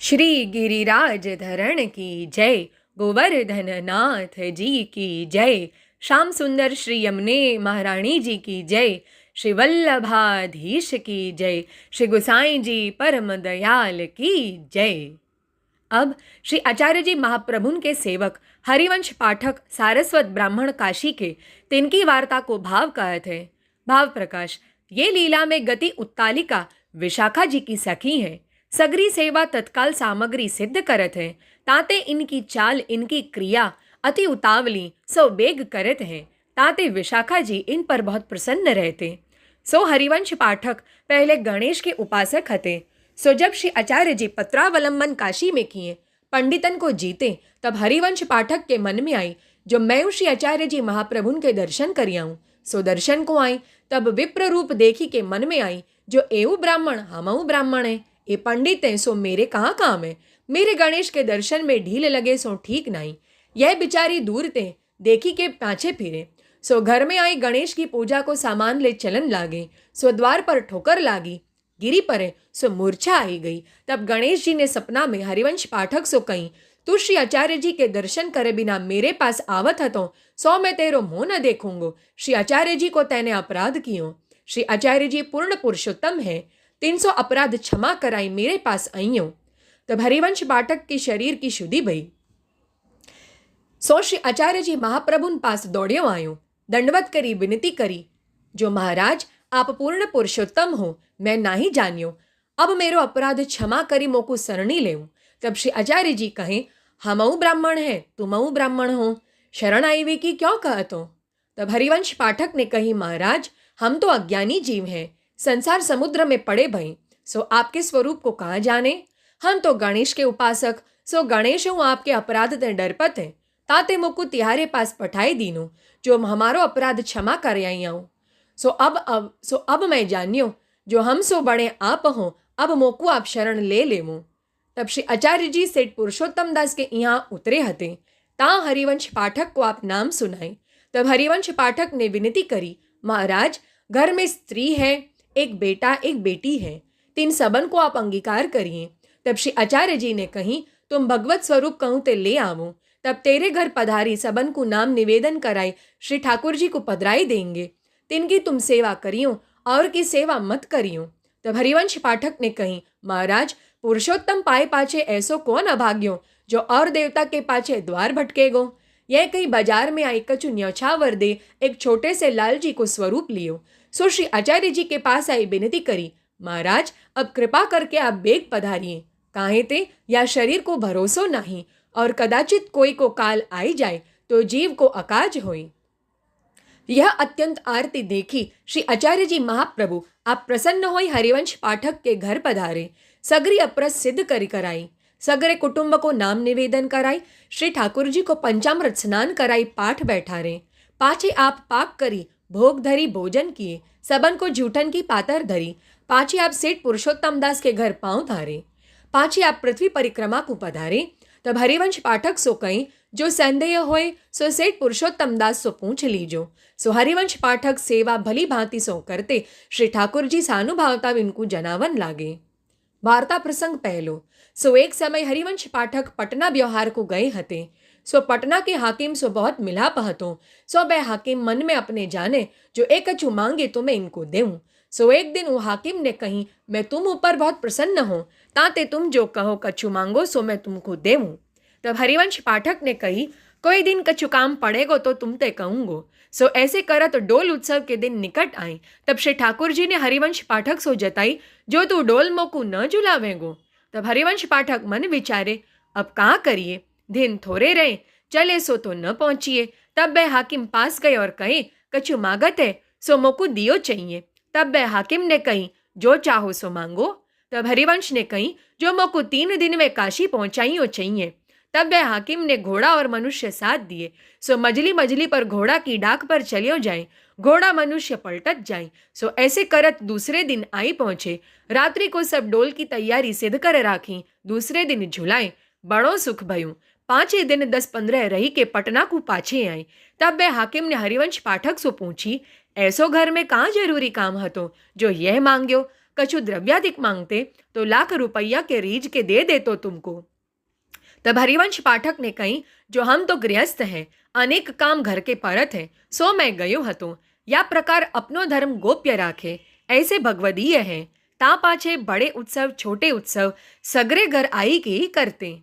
श्री गिरिराज धरण की जय, गोवर्धन नाथ जी की जय, श्याम सुंदर श्री यमुने महारानी जी की जय, श्री वल्लभाधीश की जय, श्री गुसाई जी परम दयाल की जय। अब श्री आचार्य जी महाप्रभुन के सेवक हरिवंश पाठक सारस्वत ब्राह्मण काशी के तिनकी वार्ता को भाव कहते हैं। भाव प्रकाश। ये लीला में गति उत्तालिका विशाखा जी की सखी है। सगरी सेवा तत्काल सामग्री सिद्ध करत है। ताते इनकी चाल इनकी क्रिया अति उतावली सो बेग करत है। ताते विशाखा जी इन पर बहुत प्रसन्न रहते। सो हरिवंश पाठक पहले गणेश के उपासक हते। सो जब श्री आचार्य जी पत्रावलंबन काशी में किए, पंडितन को जीते, तब हरिवंश पाठक के मन में आई जो मैं श्री आचार्य जी महाप्रभुन के दर्शन कर आऊं। सो दर्शन को आई, तब विप्र रूप देखी के मन में आई जो एऊ ब्राह्मण हमऊ ब्राह्मण है, ये पंडित है, सो मेरे कहाँ काम है। मेरे गणेश के दर्शन में ढील लगे सो ठीक नहीं। यह बिचारी दूर थे, देखी के पाछे फिरे। सो घर में आई गणेश की पूजा को सामान ले चलन लागे। सो द्वार पर ठोकर लागी, गिरी परे, सो मूर्छा आई गई। तब गणेश जी ने सपना में हरिवंश पाठक सो कही, तू श्री आचार्य जी के दर्शन करे बिना मेरे पास आवत हतो, सो मैं तेरो मुंह न देखूंगो। श्री आचार्य जी को तैने अपराध कियो। श्री आचार्य जी पूर्ण पुरुषोत्तम है, 300 अपराध क्षमा कराई मेरे पास आइयो। तब हरिवंश पाठक के शरीर की शुद्धि भई। सो श्री आचार्य जी महाप्रभुन पास दौड़ियो आयो, दंडवत करी विनती करी, जो महाराज आप पूर्ण पुरुषोत्तम हो, मैं नाही जानियो। अब मेरो अपराध क्षमा करी मोकू सरणी लेऊं। तब श्री आचार्य जी कहें, हमऊ ब्राह्मण है, तुमऊ ब्राह्मण हो, शरण आईवे की क्यों कहतो। तब हरिवंश पाठक ने कही, महाराज हम तो अज्ञानी जीव हैं, संसार समुद्र में पड़े भई, सो आपके स्वरूप को कहाँ जाने। हम तो गणेश के उपासक, सो गणेश हूँ आपके अपराध ते डरपत है। ताते मोकू तिहारे पास पठाई दीनो, जो हमारो अपराध क्षमा कर आई आऊं। सो अब मैं जानियो, जो हम सो बड़े आप हो, अब मोकू आप शरण ले लेवो। तब श्री आचार्य जी सेठ पुरुषोत्तम दास के यहाँ उतरे हते। ता हरिवंश पाठक को आप नाम सुनाए। तब हरिवंश पाठक ने विनती करी, महाराज घर में स्त्री है, एक बेटा एक बेटी है, 3 सबन को आप अंगीकार करिए। तब श्री आचार्य जी ने कही, तुम भगवत स्वरूप कहूँ ते ले आवो। तब तेरे घर पधारी सबन को नाम निवेदन कराई श्री ठाकुर जी को पधराई देंगे। तिनकी तुम सेवा करियो और की सेवा मत करियो। तब हरिवंश पाठक ने कही, महाराज पुरुषोत्तम पाए पाछे ऐसो कौन अभाग्यो, जो और देवता के पाछे द्वार भटकेगो। यह कहीं बाजार में आई कछु न्यौछावर दे एक छोटे से लाल जी को स्वरूप लियो। सो श्री आचार्य जी के पास आई विनती करी, महाराज अब कृपा करके आप बेग पधारिए। काहे ते या शरीर को भरोसो नहीं, और कदाचित कोई को काल आई जाए तो जीव को अकाज होई। यह अत्यंत आरती देखी श्री आचार्य जी महाप्रभु आप प्रसन्न होई हरिवंश पाठक के घर पधारे। सगरी अप्रस सिद्ध करी कराई, सगरे कुटुंब को नाम निवेदन कराई, श्री ठाकुर जी को पंचामृत स्नान कराई, पाठ बैठारे। पाछे आप पाक करी, भोग धरी भोजन किए, सबन को जूठन की पातर धरी। पाछे आप सेठ पुरुषोत्तम दास के घर पांव धारे। पाछे आप पृथ्वी परिक्रमा को पधारे। तब हरिवंश पाठक सो कहीं, जो संदेह होए सो सेठ पुरुषोत्तम दास सो पूछ लीजो। सो हरिवंश पाठक सेवा भली भांति सो करते श्री ठाकुर जी सानुभावता इनको जनावन लागे। वार्ता प्रसंग पहलो। सो एक समय हरिवंश पाठक पटना व्यवहार को गए हते। सो पटना के हाकिम सो बहुत मिलाप हतो। सो बे हाकिम मन में अपने जाने, जो एक अचू मांगे तो मैं इनको देऊं। सो एक दिन वो हाकिम ने कही, मैं तुम ऊपर बहुत प्रसन्न हूँ, ताते तुम जो कहो कछु मांगो सो मैं तुमको देऊं। तब हरिवंश पाठक ने कही, कोई दिन कछु काम पड़ेगो तो तुम ते कहूंगो। सो ऐसे करत डोल उत्सव के दिन निकट आए। तब श्री ठाकुर जी ने हरिवंश पाठक सो जताई, जो तू डोल मोकू न झुलावेगो। तब हरिवंश पाठक मन विचारे, अब कहाँ करिए, दिन थोड़े रहे, चले सो तो न पहुंचिए। तब वह हाकिम पास गए और कहे, कछु मांगत है सो मोकू दियो चाहिए। तब वह हाकिम ने कही, जो चाहो सो मांगो। तब हरिवंश ने कही, जो मोकू 3 दिन में काशी पहुंचाइयो चाहिए। तब वह हाकिम ने घोड़ा और मनुष्य साथ दिए। सो मजली मजली पर घोड़ा की डाक पर चलियो जाए, घोड़ा मनुष्य पलटत जाए। सो ऐसे करत दूसरे दिन आई पहुंचे। रात्रि को सब डोल की तैयारी सिद्ध कर राखी, दूसरे दिन झुलाए, बड़ो सुख भयूं। 5 दिन 10-15 रही के पटना को पाछे आए। तब वह हाकिम ने हरिवंश पाठक सो पूछी, ऐसो घर में कहाँ जरूरी काम हतो, जो यह मांग्यो। कछु द्रव्याधिक मांगते तो लाख रुपया के रीझ के दे देतो तुमको। तब हरिवंश पाठक ने कही, जो हम तो गृहस्थ हैं, अनेक काम घर के परत है, सो मैं गयो हतो। या प्रकार अपनो धर्म गोप्य राखे, ऐसे भगवदीय है। ता पाछे बड़े उत्सव छोटे उत्सव सगरे घर आई के ही करते।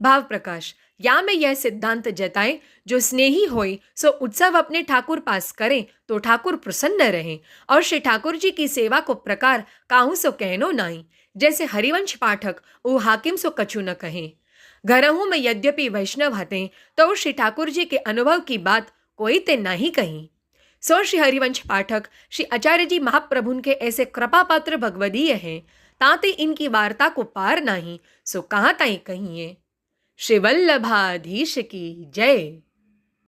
भाव प्रकाश, या में यह सिद्धांत जताए, जो स्नेही होए सो उत्सव अपने ठाकुर पास करें तो ठाकुर प्रसन्न रहे। और श्री ठाकुर जी की सेवा को प्रकार काहू सो कहनो नाई। जैसे हरिवंश पाठक वो हाकिम सो कछु न कहें। घरहूँ में यद्यपि वैष्णव हते तो श्री ठाकुर जी के अनुभव की बात कोई ते नहीं कही। सो श्री हरिवंश पाठक श्री आचार्य जी महाप्रभुन के ऐसे कृपा पात्र भगवदीय हैं, ताते इनकी वार्ता को पार नहीं, सो कहाँ ताई कहिए। श्री वल्लभाधीश की जय।